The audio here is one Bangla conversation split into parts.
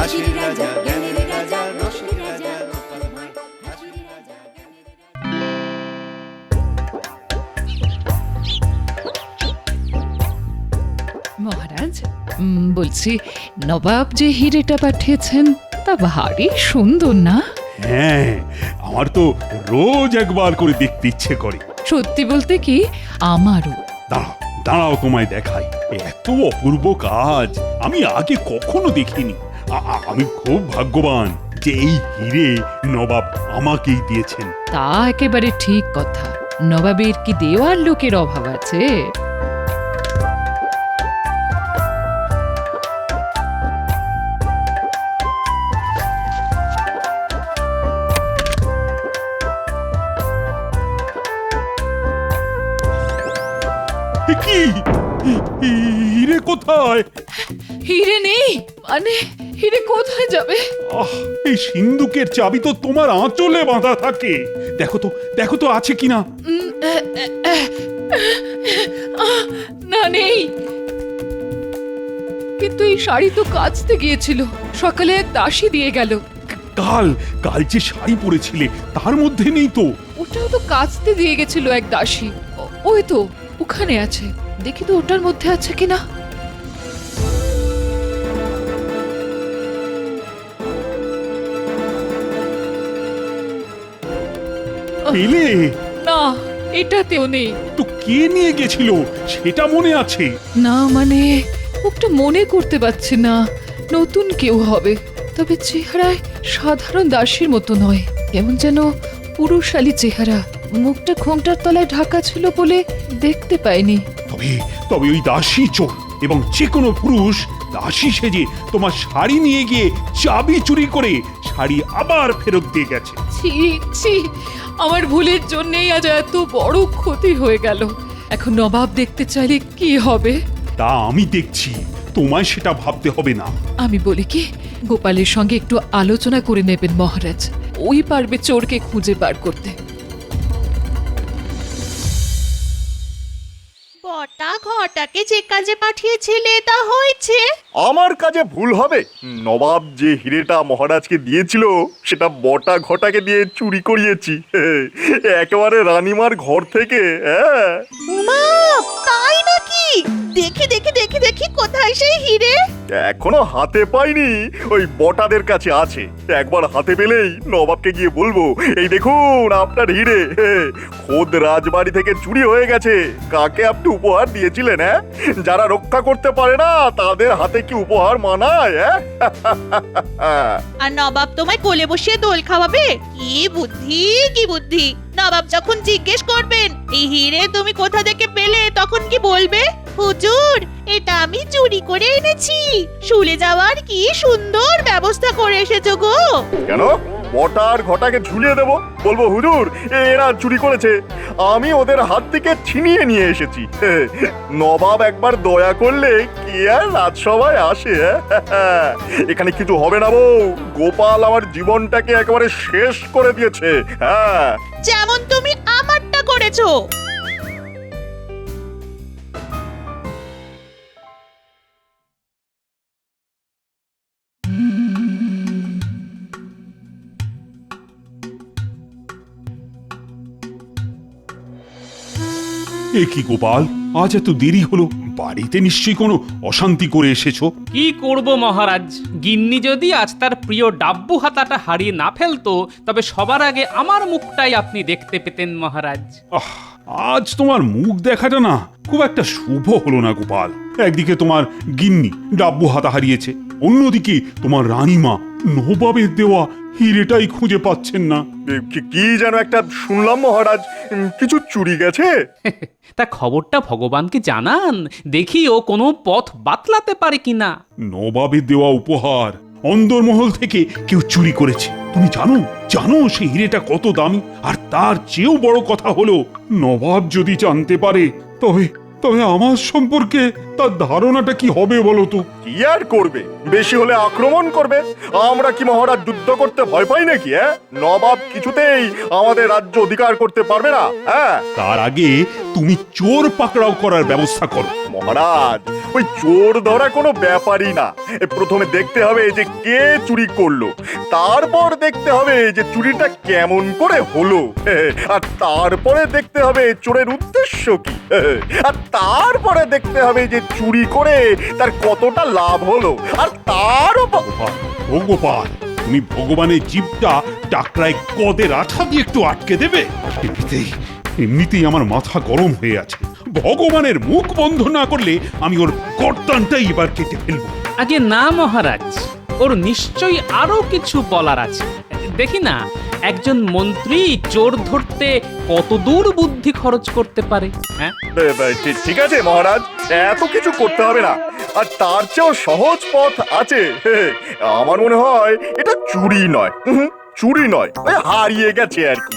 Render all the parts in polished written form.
হাসির রাজা জ্ঞানের রাজা রসের রাজা গোপাল ভাঁড় হাসির রাজা মহারাজ, বলছি নবাব যে হিরেটা পাঠিয়েছেন তা ভারী সুন্দর না? হ্যাঁ, আমার তো রোজ একবার করে দেখতে ইচ্ছে করে। সত্যি বলতে কি আমারও। দাঁড়াও দাঁড়াও, তোমায় দেখাই। এত অপূর্ব কাজ আমি আগে কখনো দেখিনি। আমি খুব ভাগ্যবান যে এই হিরে নবাব আমাকেই দিয়েছেন। তা একেবারে ঠিক কথা। নবাবের কি দেওয়ার লোকের অভাব আছে? কি হিরে কোথায়? হিরে নেই মানে হিরে কোথায় যাবে? এই সিন্ধুকের চাবি তো তোমার আঁচলে বাঁধা থাকে। দেখো তো আছে কিনা। না, নেই। কিন্তু এই শাড়ি তো কাচতে গিয়েছিল, সকালে এক দাসী দিয়ে গেল। কাল যে শাড়ি পরেছিলে তার মধ্যে নেই তো। ওটাও তো কাচতে দিয়ে গেছিল এক দাসী। ওই তো ওখানে আছে, দেখি তো ওটার মধ্যে আছে কিনা। পেলে? না, এটাতেও নেই। তো কে নিয়ে গেছিল সেটা মনে আছে? না মানে ওটা মনে করতে পারছি না। নতুন কেউ হবে, তবে চেহারায় সাধারণ দাসীর মতো নয়, কেমন যেন পুরুষালী চেহারা। মুখটা ঘোমটার তলায় ঢাকা ছিল বলে দেখতে পাইনি। তবে ওই দাসী চোর, এবং যে কোনো পুরুষ দাসী সেজে তোমার শাড়ি নিয়ে গিয়ে চাবি চুরি করে শাড়ি আবার ফেরত দিয়ে গেছে। ছি ছি, আমার ভুলের জন্যই আজ এত বড় ক্ষতি হয়ে গেল। এখন নবাব দেখতে চাইলে কি হবে? তা আমি দেখছি, তোমায় সেটা ভাবতে হবে না। আমি বলি কি, গোপালের সঙ্গে একটু আলোচনা করে নেবেন মহারাজ। ওই পারবে চোরকে খুঁজে বার করতে। বটা ঘটাকে যে কাজে পাঠিয়েছিলে তা হয়েছে? আমার কাজে ভুল হবে? নবাব যে হিরেটা মহারাজকে দিয়েছিল সেটা বটা ঘটাকে দিয়ে চুরি করিয়েছি, একেবারে রানীমার ঘর থেকে। হ্যাঁ, উমা, তাই নাকি? দেখি দেখি দেখি দেখি কোথায় সেই হিরে? এখনো হাতে পাইনি, ওই বটাদের কাছে আছে। একবার হাতে পেলেই নবাবকে গিয়ে বলবো, এই দেখুন আপনার হিরে, খোদ রাজবাড়ি থেকে চুরি হয়ে গেছে। কাকে আপনি উপহার দিয়েছিলেন? হ্যাঁ, যারা রক্ষা করতে পারে না তাদের হাতে কি উপহার মানায়? আর নবাব তোমায় কোলে বসিয়ে দোল খাওয়াবে? কি বুদ্ধি, কি বুদ্ধি! নবাব যখন জিজ্ঞেস করবেন এই হিরে তুমি কোথা থেকে পেলে, তখন কি বলবে? হুজুর, এটা আমি চুরি করে এনেছি। শুলে যাওয়ার কি সুন্দর ব্যবস্থা করে এসেছো গো। কেন বটার ঘটাকে ঝুলিয়ে দেবো? বলবো হুজুর এরা চুরি করেছে, আমি ওদের হাত থেকে ছিনিয়ে নিয়ে এসেছি। নবাব একবার দয়া করলে কি আর রাজসভায় আসে? এখানে কিছু হবে না বউ, গোপাল আমার জীবনটাকে একেবারে শেষ করে দিয়েছে। হ্যাঁ, যেমন তুমি আমারটা করেছো। এ কি গোপাল, আজ এত দেরি হলো? বাড়িতে নিশ্চয়ই কোনো অশান্তি করে এসেছো। কি করব মহারাজ, গিন্নি যদি আজ তার প্রিয় ডাব্বু হাতাটা হারিয়ে না ফেলতো তবে সবার আগে আমার মুখটাই আপনি দেখতে পেতেন মহারাজ। আজ তোমার মুখ দেখাটা না খুব একটা শুভ হলো না গোপাল। একদিকে তোমার গিন্নি ডাব্বু হাতা হারিয়েছে, অন্যদিকে তোমার রানীমা নবাবের দেওয়া হিরেটাই খুঁজে পাচ্ছেন না। কি যেন একটা শুনলাম মহারাজ, কিছু চুরি গেছে। তা খবরটা ভগবানকে জানান, দেখি ও কোনো পথ বাতলাতে পারে কিনা। নবাবের দেওয়া উপহার অন্দরমহল থেকে কেউ চুরি করেছে। তুমি জানো সেই হিরেটা কত দামি? আর তার চেয়েও বড় কথা হলো, নবাব যদি জানতে পারে তবে আমার সম্পর্কে তার ধারণাটা কি হবে বলো তো? কি আর করবে, বেশি হলে আক্রমণ করবে। আমরা কি মহারাজ যুদ্ধ করতে ভয় পাই নাকি? নবাব কিছুতেই আমাদের রাজ্য অধিকার করতে পারবে না। হ্যাঁ, তার আগে তুমি চোর পাকড়াও করার ব্যবস্থা করো। মহারাজ ওই চোর ধরা কোনো ব্যাপারই না। প্রথমে দেখতে হবে যে কে চুরি করলো, তারপর দেখতে হবে যে চুরিটা কেমন করে হলো, আর তারপরে দেখতে হবে চোরের উদ্দেশ্য কি, আর তারপরে দেখতে হবে যে চুরি করে তার কতটা লাভ হলো, আর তারও গোপাল, ও গোপাল, তুমি ভগবানের জীবটা টাকরায় কদের আঠা দিয়ে একটু আটকে দেবে। এমনিতেই আমার মাথা গরম হয়ে আছে। ভগবানের মুখ বন্ধ না করলে আমি ওর গর্দানটাই এবার কেটে ফেলবো। আগে না মহারাজ, ওর নিশ্চয়ই আরো কিছু বলার আছে। দেখি না একজন মন্ত্রী চোর ধরতে কত দূর বুদ্ধি খরচ করতে পারে। হ্যাঁ, ঠিক আছে মহারাজ, এত কিছু করতে হবে না, আর তার চেয়েও সহজ পথ আছে। আমার মনে হয় এটা চুরি নয়, চুরি নয়, ওই হারিয়ে গেছে আর কি।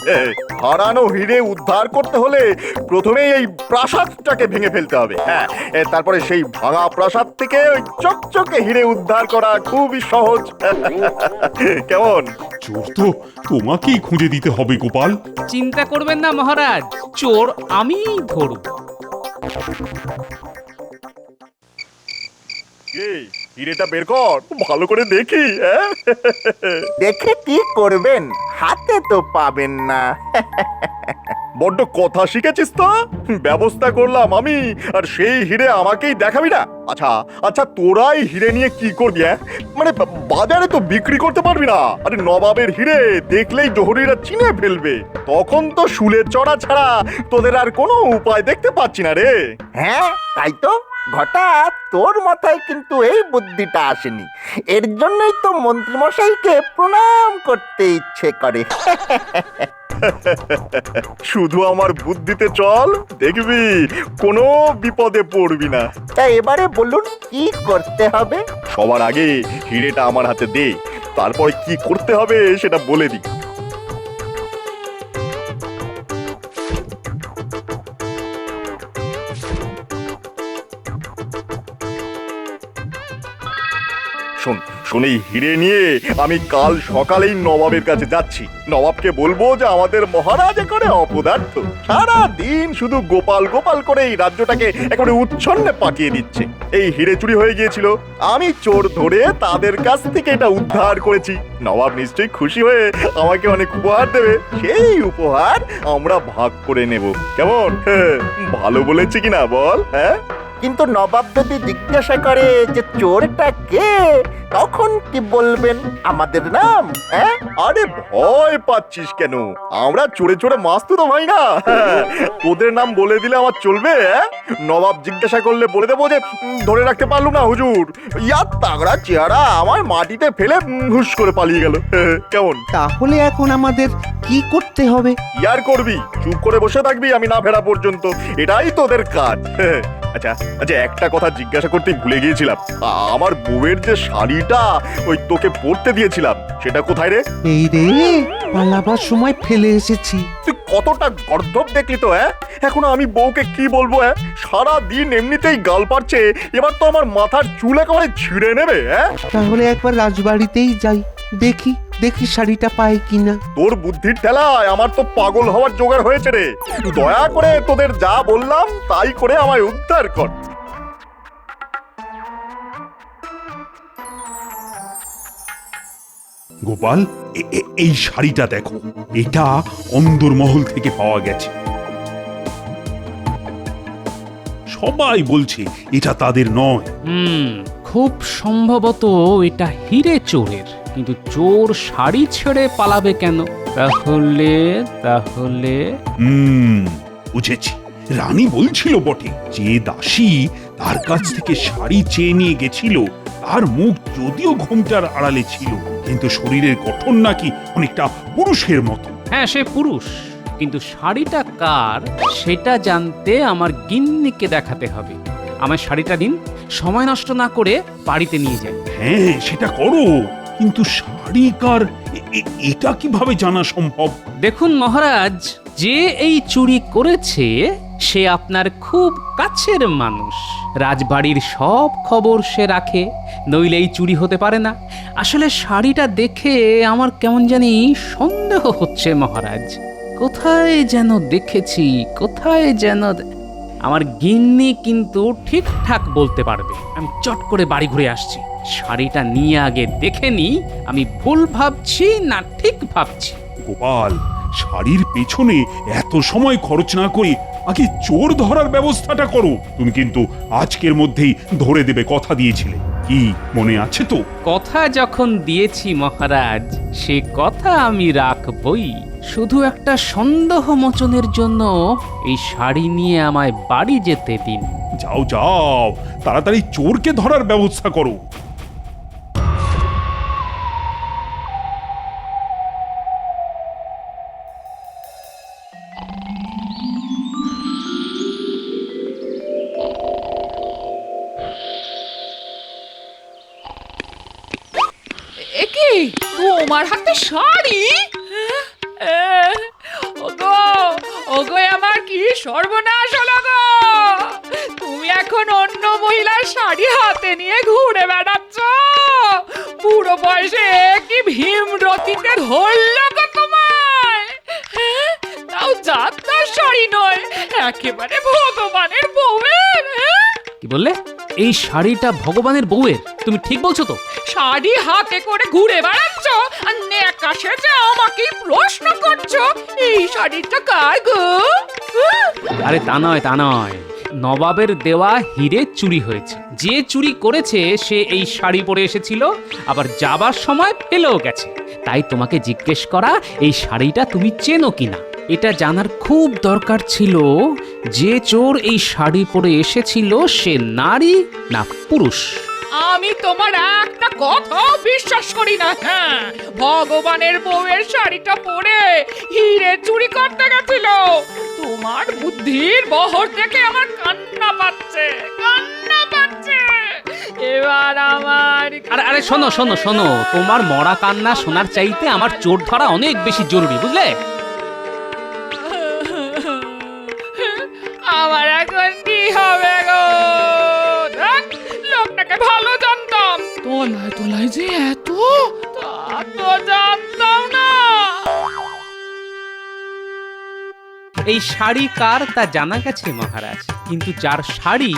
হারানো হিরে উদ্ধার করতে হলে প্রথমেই এই প্রাসাদটাকে ভেঙে ফেলতে হবে। হ্যাঁ, তারপরে সেই ভাঙা প্রাসাদ থেকে ওই চকচকে হিরে উদ্ধার করা খুবই সহজ। কেমন? চোর তো তোমাকেই খুঁজে দিতে হবে গোপাল। চিন্তা করবেন না মহারাজ, চোর আমিই ধরব। এই হিরেটা বের কর, ভালো করে দেখি। দেখে কি করবেন, হাতে তো পাবেন না। বড্ড কথা শিখেছিস তো। ব্যবস্থা করলাম আমি, আর সেই হিরে আমাকেই দেখাবি না? আচ্ছা আচ্ছা, তোরাই হিরে নিয়ে কি করবি? মানে বাজারে তো বিক্রি করতে পারবি না। আরে নবাবের হিরে দেখলেই জহরিরা চিনে ফেলবে, তখন তো শুলে চড়া ছাড়া তোদের আর কোনো উপায় দেখতে পাচ্ছি না রে। হ্যাঁ তাই তো, ঘটা তোর মাথায় কিন্তু এই বুদ্ধিটা আসেনি। এর জন্যই তো মন্ত্রীমশাইকে প্রণাম করতে ইচ্ছে করে। শুধু আমার বুদ্ধিতে চল, দেখবি কোনো বিপদে পড়বি না। তা এবারে বলুন কি করতে হবে? সবার আগে হিরেটা আমার হাতে দে, তারপরে কি করতে হবে সেটা বলে দিই। শোন শোন, এই হিরে নিয়ে আমি কাল সকালেই নবাবের কাছে যাচ্ছি। নবাবকে বলবো যে আমাদের মহারাজ এখানে অপদার্থ, সারা দিন শুধু গোপাল গোপাল করে এই রাজ্যটাকে একেবারে উচ্ছন্নে পাঠিয়ে দিচ্ছে। এই হিরে চুরি হয়ে গিয়েছিল, আমি চোর ধরে তাদের কাছ থেকে এটা উদ্ধার করেছি। নবাব নিশ্চয়ই খুশি হয়ে আমাকে অনেক উপহার দেবে, সেই উপহার আমরা ভাগ করে নেব। কেমন? ভালো বলেছি কিনা বল? হ্যাঁ, কিন্তু নবাব যদি জিজ্ঞাসা করে যে চোরটা কে, তখন কি বলবেন? আমাদের নাম? হ্যাঁ, আরে ভয় পাচ্ছিস কেন? আমরা চোরে চোরে মাস্ত তো ভাই না। তোদের নাম বলে দিলে আমার চলবে? নবাব জিজ্ঞাসা করলে বলে দেবো যে ধরে রাখতে পারলুম না হুজুর, ইয়ার তাগড়া চেহারা আমার মাটিতে ফেলে হুশ করে পালিয়ে গেল। কেমন? তাহলে এখন আমাদের কি করতে হবে? ইয়ার করবি, চুপ করে বসে থাকবি আমি না ফেরা পর্যন্ত, এটাই তোদের কাজ। আচ্ছা আচ্ছা, একটা কথা জিজ্ঞাসা করতেই ভুলে গিয়েছিলাম, আমার বউয়ের যে শাড়িটা ওই তোকে পরতে দিয়েছিলাম সেটা কোথায় রে? এই রে, পালাবার সময় ফেলে এসেছি। তুই কতটা গর্ধব দেখলি তো। এখন আমি বউকে কি বলবো? সারা দিন এমনিতেই গাল পারছে, এবার তো আমার মাথার চুল একেবারে ছিঁড়ে নেবে। তাহলে একবার রাজবাড়িতেই যাই, দেখি দেখি শাড়িটা পাই কিনা। তোর বুদ্ধির ঠেলায় আমার তো পাগল হওয়ার জোগাড় হয়েছে রে। দয়া করে তোদের যা বললাম তাই করে আমায় উদ্ধার কর। গোপাল, এই শাড়িটা দেখো, এটা অন্দরমহল থেকে পাওয়া গেছে। সবাই বলছে এটা তাদের নয়। খুব সম্ভবত এটা হিরে চোরের, কিন্তু চোর শাড়ি ছেড়ে পালাবে কেন? তাহলে তাহলে বুঝেছি। রানী বলছিল বটে যে দাসী তার কাছ থেকে শাড়ি চেয়ে নিয়ে গেছিল, তার মুখ যদিও ঘোমটার আড়ালে ছিল, কিন্তু শরীরের গঠন নাকি অনেকটা পুরুষের মতো। হ্যাঁ, সে পুরুষ, কিন্তু শাড়িটা কার সেটা জানতে আমার গিন্নিকে দেখাতে হবে। আমার শাড়িটা দিন, সময় নষ্ট না করে বাড়িতে নিয়ে যাই। হ্যাঁ, সেটা করো, কিন্তু শাড়ি কার এটা কিভাবে জানা সম্ভব? দেখুন মহারাজ, যে এই চুরি করেছে সে আপনার খুব কাছের মানুষ। রাজবাড়ির সব খবর সে রাখে, নইলে এই চুরি হতে পারে না। আসলে শাড়িটা দেখে আমার কেমন জানি সন্দেহ হচ্ছে মহারাজ। কোথায় যেন দেখেছি, কোথায় যেন। আমার গিন্নি কিন্তু ঠিকঠাক বলতে পারবে। আমি চট করে বাড়ি ঘুরে আসছি। শাড়িটা নিয়ে আগে দেখে নি আমি ভুল ভাবছি না ঠিক ভাবছি। গোপাল, শাড়ির পেছনে এত সময় খরচ না করে আগে চোর ধরার ব্যবস্থাটা করো। তুমি কিন্তু আজকের মধ্যেই ধরে দেবে কথা দিয়েছিলে, কি মনে আছে তো? কথা যখন দিয়েছি মহারাজ, সে কথা আমি রাখবই। শুধু একটা সন্দেহ মোচনের জন্য এই শাড়ি নিয়ে আমায় বাড়ি যেতে দিন। যাও যাও, তাড়াতাড়ি চোরকে ধরার ব্যবস্থা করো। একি তোমার হাতে শাড়ি? ওগো ওগো, আমার কি সর্বনাশ হলো গো! তুমি এখন অন্য মহিলার শাড়ি হাতে নিয়ে ঘুরে বেড়াচ্ছ? পুরো বয়সে কি ভীমরতিতে ধরল গো তোমায়? তাও যাত্রার শাড়ি নয়, একেবারে ভগবানের বউয়ের। কি বললে? এই শাড়িটা ভগবানের বউয়ের? তুমি ঠিক বলছো তো? শাড়ি হাতে করে ঘুরে বেড়াচ্ছ আর নেকা সেজে আমাকেই প্রশ্ন করছো এই শাড়িটা কার গো? আরে তা নয়, তা নয়। নবাবের দেওয়া হিরে চুরি হয়েছে। যে চুরি করেছে সে এই শাড়ি পরে এসেছিল, আবার যাবার সময় ফেলেও গেছে। তাই তোমাকে জিজ্ঞেস করা এই শাড়িটা তুমি চেনো কিনা। এটা জানার খুব দরকার ছিল যে চোর এই শাড়ি পরে এসেছিল সে নারী না পুরুষ। আমি তোমার একটা কথাও বিশ্বাস করি না। হ্যাঁ, ভগবানের বউয়ের শাড়িটা পরে হিরে চুরি করতে গেছিল। তোমার বুদ্ধির বহর দেখে আমার কান্না পাচ্ছে, কান্না পাচ্ছে। এবার আমার আরে আরে শোনো শোনো শোনো, তোমার মরা কান্না শোনার চাইতে আমার চোর ধরা অনেক বেশি জরুরি, বুঝলে? আমার এখন কি হবে গো? দেখ, লোকটাকে ভালো জানতাম, তলায় তলায় যে এত, তা তো জানতাম না। এই শাড়ি কার তা জানা গেছে মহারাজ, কিন্তু যার শাড়ি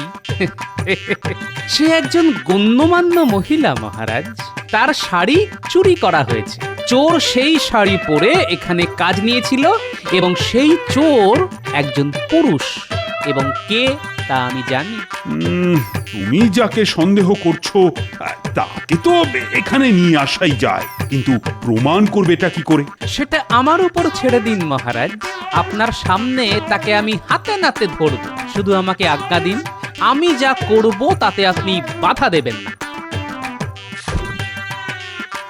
সে একজন গণ্যমান্য মহিলা মহারাজ। তার শাড়ি চুরি করা হয়েছে। চোর সেই শাড়ি পরে এখানে কাজ নিয়েছিল এবং সেই চোর একজন পুরুষ। এবং কে তা আমি জানি। তুমি যাকে সন্দেহ করছো তাকে তো এখানে নিয়ে আসাই যায়, কিন্তু প্রমাণ করবেটা কি করে? সেটা আমার উপর ছেড়ে দিন মহারাজ। আপনার সামনে তাকে আমি হাতে নাতে ধরব। শুধু আমাকে আজ্ঞা দিন, আমি যা করব তাতে আপনি বাধা দেবেন না।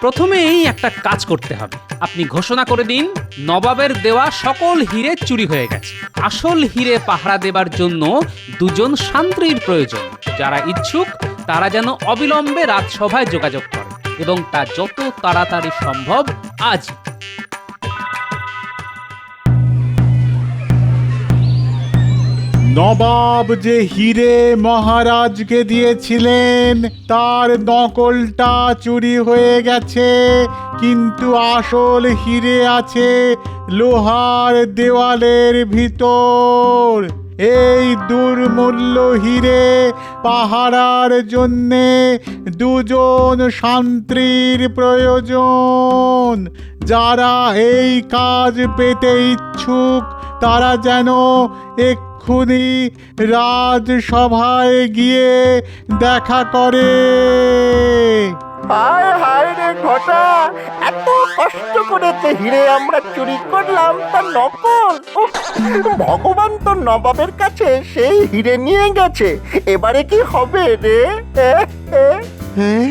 প্রথমেই একটা কাজ করতে হবে। আপনি ঘোষণা করে দিন নবাবের দেওয়া সকল হিরে চুরি হয়ে গেছে। আসল হিরে পাহারা দেবার জন্য দুজন শান্ত্রীর প্রয়োজন। যারা ইচ্ছুক তারা যেন অবিলম্বে রাজসভায় যোগাযোগ করে এবং তা যত তাড়াতাড়ি সম্ভব আজ। নবাব যে হিরে মহারাজকে দিয়েছিলেন তার নকলটা চুরি হয়ে গেছে, কিন্তু আসল হিরে আছে লোহার দেওয়ালের ভিতর। এই দুর্মূল্য হিরে পাহারার জন্যে দুজন শান্ত্রীর প্রয়োজন। যারা এই কাজ পেতে ইচ্ছুক তারা যেন এক্ষুনি রাজসভায় গিয়ে দেখা করে। হায় হায় রে ঘটা, এত কষ্ট করে যে হিরে আমরা চুরি করলাম তা নকল। উফ, ভগবান তো নবাবের কাছে সেই হিরে নিয়ে গেছে। এবারে কি হবে রে? হ্যাঁ,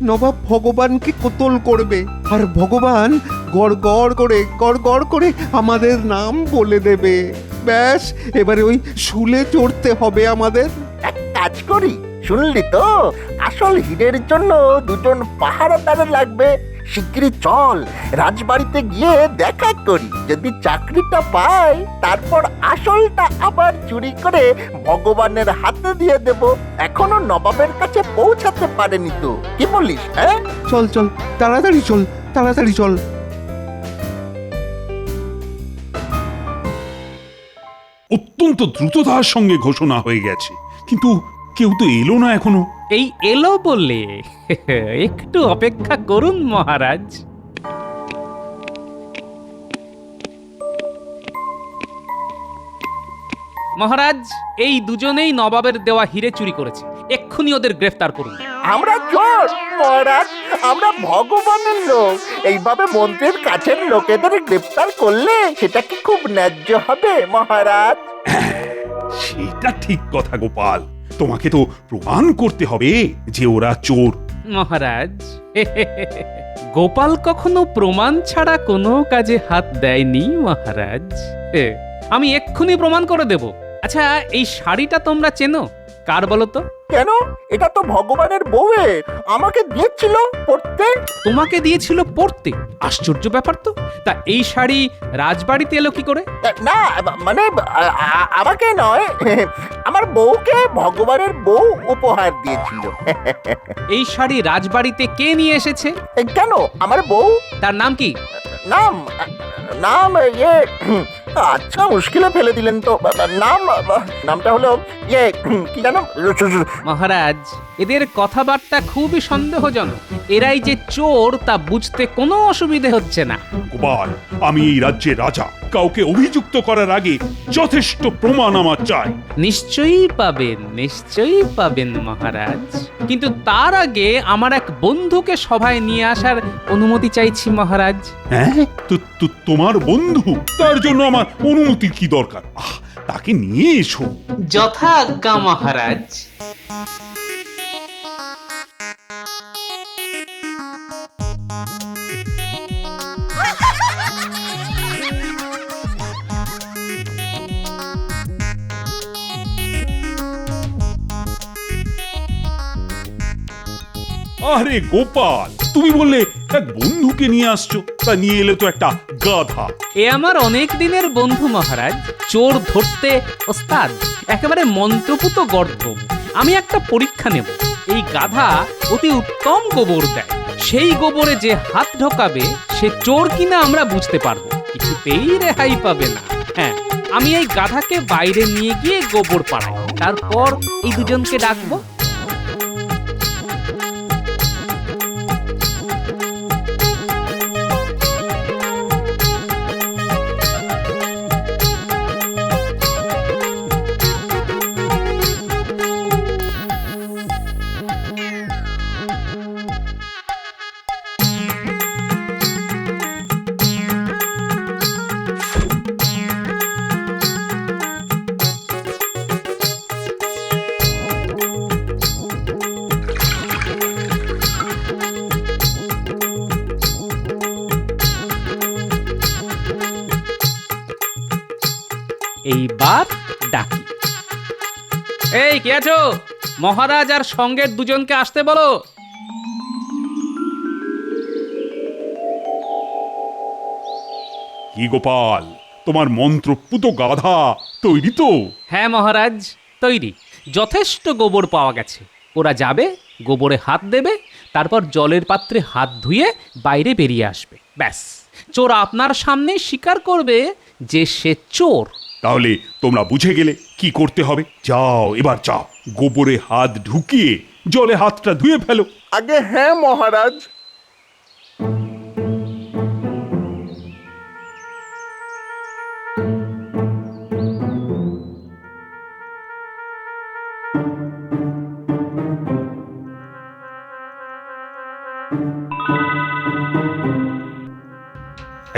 নবাব ভগবানকে কোতল করবে আর ভগবান গড় গড় করে আমাদের নাম বলে দেবে। ব্যাস, এবারে ওই শুলে চড়তে হবে আমাদের। এক কাজ করি, শুনলি তো? আসল হীরের জন্য দুজন পাহারাদার লাগবে। শিগগিরই চল, রাজবাড়িতে গিয়ে দেখা করি। যদি চাকরিটা পাই তারপর আসলটা আবার চুরি করে ভগবানের হাতে দিয়ে দেব। এখনো নবাবের কাছে পৌঁছাতে পারেনি তো, কি বলিস? হ্যাঁ, চল চল, তাড়াতাড়ি চল, তাড়াতাড়ি চল। অত্যন্ত দ্রুততার সঙ্গে ঘোষণা হয়ে গেছে, কিন্তু কেউ তো এলো না এখনো। এই এলো বলে একটু অপেক্ষা করুন মহারাজ। মহারাজ, এই দুজনেই নবাবের দেওয়া হিরে চুরি করেছে, এক্ষুনি ওদের গ্রেফতার করুন। আমরা চোর মহারাজ, আমরা ভগবানের লোক। এইভাবে মন্ত্রীর কাছের লোকেদের গ্রেপ্তার করলে সেটা কি খুব ন্যায্য হবে মহারাজ? সেটা ঠিক কথা গোপাল, তোমাকে তো প্রমাণ করতে হবে যে ওরা চোর। মহারাজ, গোপাল কখনো প্রমাণ ছাড়া কোনো কাজে হাত দেয়নি মহারাজ। আমি এক্ষুনি প্রমাণ করে দেব। আচ্ছা, এই শাড়িটা তোমরা চেনো? কার বলো তো? কেন? এটা তো ভগবানের বউয়ের, আমাকে দিয়েছিল পড়তে। তোমাকে দিয়েছিল পড়তে? আশ্চর্য ব্যাপার তো। তা এই শাড়ি রাজবাড়িতে এলো কি করে? না মানে আমাকে নয়, আমার বউকে ভগবানের বউ উপহার দিয়েছিল। এই শাড়ি রাজবাড়িতে কে নিয়ে এসেছে? কেন? আমার বউ। তার নাম কি? নাম নাম আচ্ছা, মুশকিলে ফেলে দিলেন তো। নামটা হলো কি জানো? মহারাজ, এদের কথাবার্তা খুবই সন্দেহজনক। এরাই যে চোর তা বুঝতে কোনো অসুবিধে হচ্ছে না। গোপাল, আমি এই রাজ্যের রাজা, কাউকে অভিযুক্ত করার আগে যথেষ্ট প্রমাণ আমার চাই। নিশ্চয়ই পাবেন, নিশ্চয়ই পাবেন মহারাজ, কিন্তু তার আগে আমার এক বন্ধুকে সভায় নিয়ে আসার অনুমতি চাইছি মহারাজ। হ্যাঁ, তো তোমার বন্ধু? তার জন্য আমার অনুমতির কি দরকার? তাকে নিয়ে এসো। যথা আজ্ঞা মহারাজ। আরে গোপাল, তুমি বললে এক বন্ধুকে নিয়ে আসছো, তা নিয়ে এলে তো একটা গাধা। এ আমার অনেক দিনের বন্ধু মহারাজ, চোর ধরতে ওস্তাদ, একেবারে মন্ত্রপুত গর্ব। আমি একটা পরীক্ষা নেব। এই গাধা অতি উত্তম গোবর দেয়, সেই গোবরে যে হাত ঢোকাবে সে চোর কিনা আমরা বুঝতে পারবো, কিছুতেই রেহাই পাবে না। হ্যাঁ, আমি এই গাধাকে বাইরে নিয়ে গিয়ে গোবর পাড়াই, তারপর এই দুজনকে ডাকবো। এইবার ডাকি। এই কে আছো? মহারাজ আর সঙ্গের দুজনকে আসতে বলো। কি গোপাল, তোমার মন্ত্রপুত গাধা তৈরি তো? হ্যাঁ মহারাজ, তৈরি। যথেষ্ট গোবর পাওয়া গেছে। ওরা যাবে, গোবরে হাত দেবে, তারপর জলের পাত্রে হাত ধুয়ে বাইরে বেরিয়ে আসবে। ব্যাস, চোর আপনার সামনে স্বীকার করবে যে সে চোর। তাহলে তোমরা বুঝে গেলে কি করতে হবে। যাও, এবার যাও, গোবরে হাত ঢুকিয়ে জলে হাতটা ধুয়ে ফেলো। আগে হ্যাঁ মহারাজ।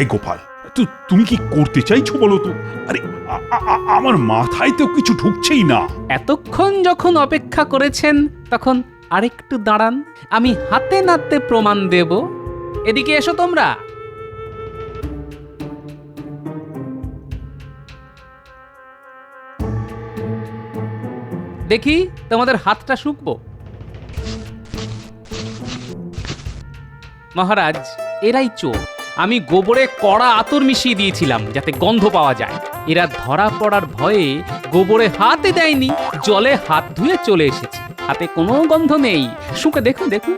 এই গোপাল, তুমি কি করতে চাইছো বলো তো? আরে আমার মাথায় তো কিছু ঢুকছেই না। এতক্ষণ যখন অপেক্ষা করেছেন তখন আরেকটু দাঁড়ান, আমি হাতে নাতে প্রমাণ দেব। এদিকে এসো তোমরা। দেখি তোমাদের হাতটা শুকবো। মহারাজ, এরাই চোর। আমি গোবরে কড়া আতর মিশিয়ে দিয়েছিলাম যাতে গন্ধ পাওয়া যায়। এরা ধরা পড়ার ভয়ে গোবরে হাতে দেয়নি, জলে হাত ধুয়ে চলে এসেছে। হাতে কোনো গন্ধ নেই। শুকে দেখুন, দেখুন।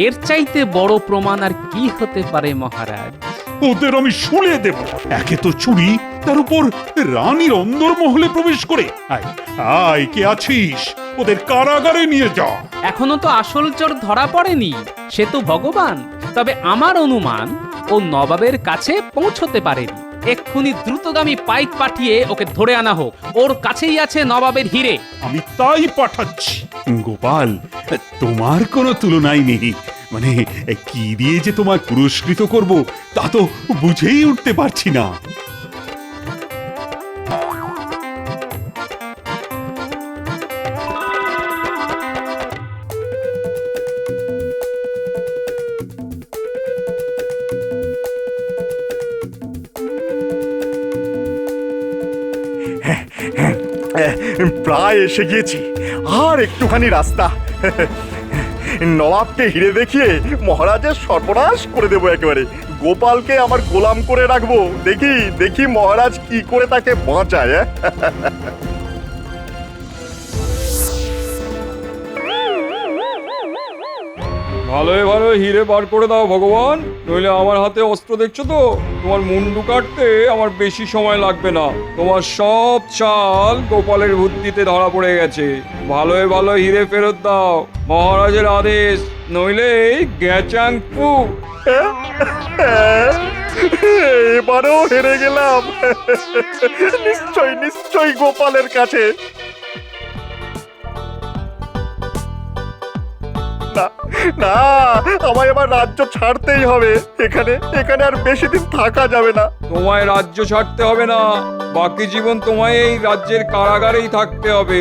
এর চাইতে বড় প্রমাণ আর কি হতে পারে মহারাজ? ওদের আমি শুলে দেব। একে তো চুরি, তার উপর রানীর অন্দরমহলে প্রবেশ করে। আয় আয়, কে আছিস? ওদের কারাগারে নিয়ে যা। এখনো তো আসল চোর ধরা পড়েনি, সে তো ভগবান। তবে আমার অনুমান ও নবাবের কাছে পৌঁছতে পারেনি। এক্ষুনি দ্রুতগামী পাইক পাঠিয়ে ওকে ধরে আনা হোক। ওর কাছেই আছে নবাবের হিরে। আমি তাই পাঠাচ্ছি। গোপাল, তোমার কোনো তুলনাই নেই। মানে কি দিয়ে যে তোমার পুরস্কৃত করব তা তো বুঝেই উঠতে পারছি না। প্রায় এসে গিয়েছি, আর একটুখানি রাস্তা। নবাবকে হিরে দেখিয়ে মহারাজের সর্বনাশ করে দেবো একেবারে। গোপালকে আমার গোলাম করে রাখবো। দেখি দেখি মহারাজ কি করে তাকে বাঁচায়। ভালোই ভালো হিরে বার করে দাও ভগবান, নইলে আমার হাতে অস্ত্র দেখছো তো, তোমার মুন্ডু কাটতে আমার বেশি সময় লাগবে না। তোমার সব চাল গোপালের বুদ্ধিতে ধরা পড়ে গেছে। ভালোই ভালো হিরে ফেরত দাও, মহারাজের আদেশ, নইলে গ্যাচাং পু। এবারও হেরে গেলাম। নিশ্চয় নিশ্চয় গোপালের কাছে। না না, আমায় এবার রাজ্য ছাড়তেই হবে। এখানে এখানে আর বেশি দিন থাকা যাবে না। তোমায় রাজ্য ছাড়তে হবে না, বাকি জীবন তোমায় এই রাজ্যের কারাগারেই থাকতে হবে।